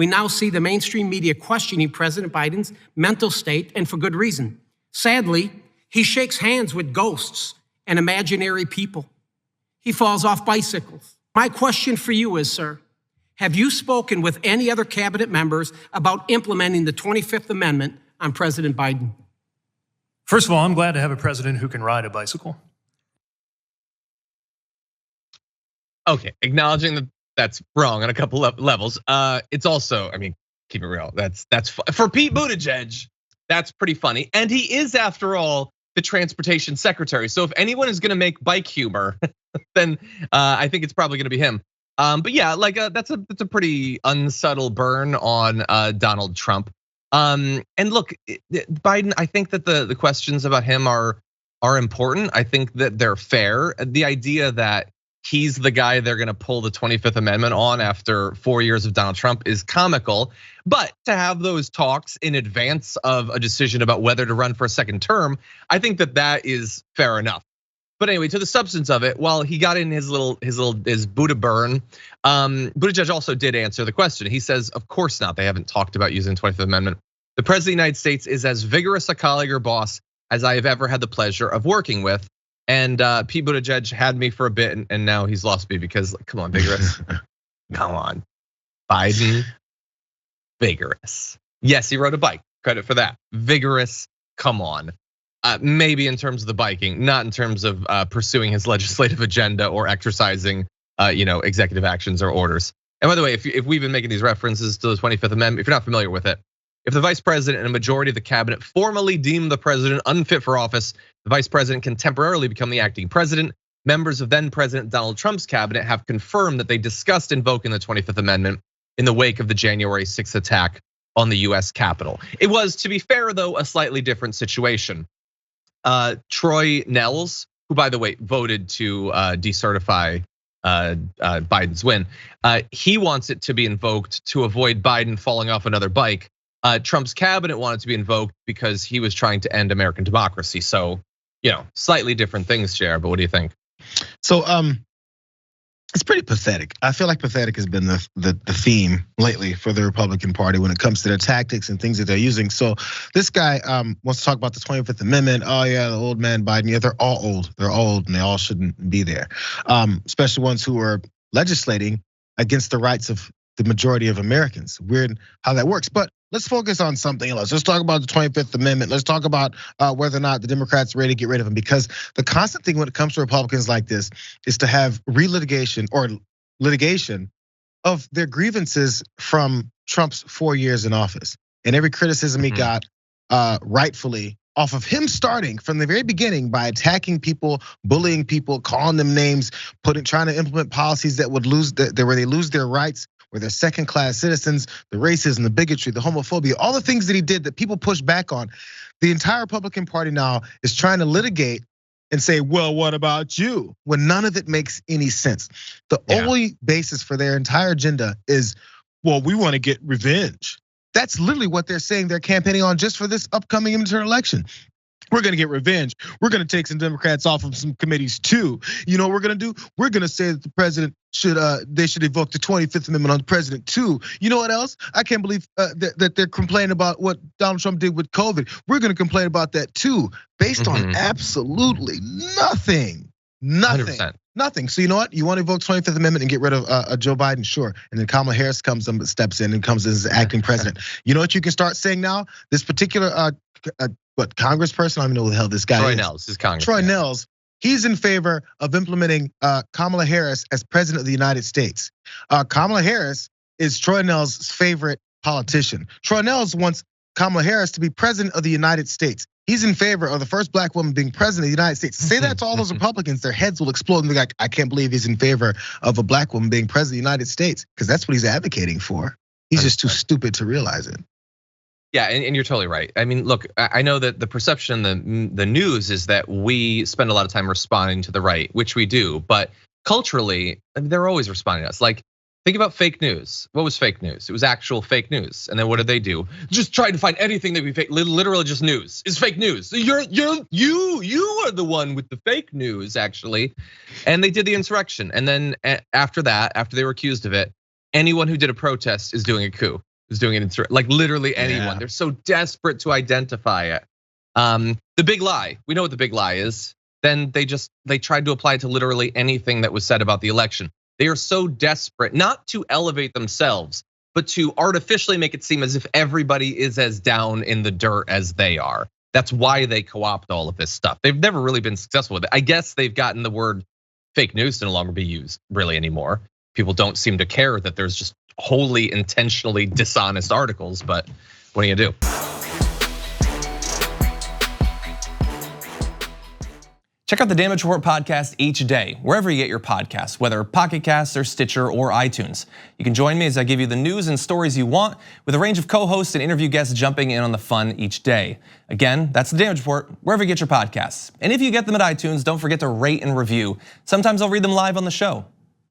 We now see the mainstream media questioning President Biden's mental state, and for good reason. Sadly, he shakes hands with ghosts and imaginary people. He falls off bicycles. My question for you is, sir, have you spoken with any other cabinet members about implementing the 25th Amendment on President Biden? First of all, I'm glad to have a president who can ride a bicycle. Okay, acknowledging that that's wrong on a couple of levels. It's also, I mean, keep it real. That's for Pete Buttigieg. That's pretty funny, and he is, after all, the transportation secretary. So if anyone is going to make bike humor, then I think it's probably going to be him. But yeah, like that's a pretty unsubtle burn on Donald Trump. And look, Biden, I think that the questions about him are important. I think that they're fair. The idea that he's the guy they're going to pull the 25th Amendment on after 4 years of Donald Trump is comical. But to have those talks in advance of a decision about whether to run for a second term, I think that is fair enough. But anyway, to the substance of it, while he got in his Buddha burn, Buttigieg also did answer the question. He says, of course not. They haven't talked about using the 25th Amendment. The president of the United States is as vigorous a colleague or boss as I have ever had the pleasure of working with. And Pete Buttigieg had me for a bit, and now he's lost me because, come on, vigorous. Come on, Biden, vigorous. Yes, he rode a bike, credit for that. Vigorous, come on. Maybe in terms of the biking, not in terms of pursuing his legislative agenda or exercising executive actions or orders. And by the way, if we've been making these references to the 25th Amendment, if you're not familiar with it, if the vice president and a majority of the cabinet formally deem the president unfit for office, the vice president can temporarily become the acting president. Members of then President Donald Trump's cabinet have confirmed that they discussed invoking the 25th Amendment in the wake of the January 6th attack on the US Capitol. It was, to be fair though, a slightly different situation. Troy Nehls, who by the way voted to decertify Biden's win, he wants it to be invoked to avoid Biden falling off another bike. Trump's cabinet wanted to be invoked because he was trying to end American democracy. So, slightly different things, Jayar, but what do you think? So it's pretty pathetic. I feel like pathetic has been the theme lately for the Republican Party when it comes to their tactics and things that they're using. So this guy wants to talk about the 25th Amendment. Oh yeah, the old man Biden. Yeah, they're all old. They're old and they all shouldn't be there. Especially ones who are legislating against the rights of the majority of Americans. Weird how that works, but let's focus on something else. Let's talk about the 25th Amendment. Let's talk about whether or not the Democrats are ready to get rid of them. Because the constant thing when it comes to Republicans like this is to have relitigation or litigation of their grievances from Trump's 4 years in office. And every criticism he got rightfully off of him starting from the very beginning by attacking people, bullying people, calling them names, trying to implement policies that would where they lose their rights, where they're second-class citizens, the racism, the bigotry, the homophobia, all the things that he did that people push back on. The entire Republican Party now is trying to litigate and say, well, what about you? When none of it makes any sense. The only basis for their entire agenda is, well, we want to get revenge. That's literally what they're saying they're campaigning on just for this upcoming midterm election. We're gonna get revenge. We're gonna take some Democrats off of some committees too. You know what we're gonna do? We're gonna say that the president should evoke the 25th Amendment on the president too. You know what else? I can't believe that they're complaining about what Donald Trump did with COVID. We're gonna complain about that too, based on absolutely nothing. 100%. Nothing. So you know what? You want to evoke 25th Amendment and get rid of Joe Biden, sure. And then Kamala Harris steps in and comes as acting president. You know what you can start saying now? This particular congressperson, I don't even know who the hell this guy is. Troy Nehls is congressman. Troy Nehls, he's in favor of implementing Kamala Harris as president of the United States. Kamala Harris is Troy Nehls' favorite politician. Troy Nehls wants Kamala Harris to be president of the United States. He's in favor of the first black woman being president of the United States. Say that to all those Republicans, their heads will explode and be like, I can't believe he's in favor of a black woman being president of the United States, because that's what he's advocating for. He's just too stupid to realize it. Yeah, and you're totally right. I mean, look, I know that the perception, the news is that we spend a lot of time responding to the right, which we do, but culturally, they're always responding to us. Like, think about fake news. What was fake news? It was actual fake news. And then what did they do? Just try to find anything that be fake. Literally just news is fake news. You are the one with the fake news, actually. And they did the insurrection. And then after that, after they were accused of it, anyone who did a protest is doing a coup. who's doing it like literally anyone. Yeah. They're so desperate to identify it. The big lie, we know what the big lie is. Then they tried to apply it to literally anything that was said about the election. They are so desperate not to elevate themselves, but to artificially make it seem as if everybody is as down in the dirt as they are. That's why they co-opt all of this stuff. They've never really been successful with it. I guess they've gotten the word fake news to no longer be used really anymore. People don't seem to care that there's just wholly intentionally dishonest articles, but what do you do? Check out the Damage Report podcast each day, wherever you get your podcasts, whether Pocket Casts or Stitcher or iTunes. You can join me as I give you the news and stories you want, with a range of co-hosts and interview guests jumping in on the fun each day. Again, that's the Damage Report, wherever you get your podcasts. And if you get them at iTunes, don't forget to rate and review. Sometimes I'll read them live on the show.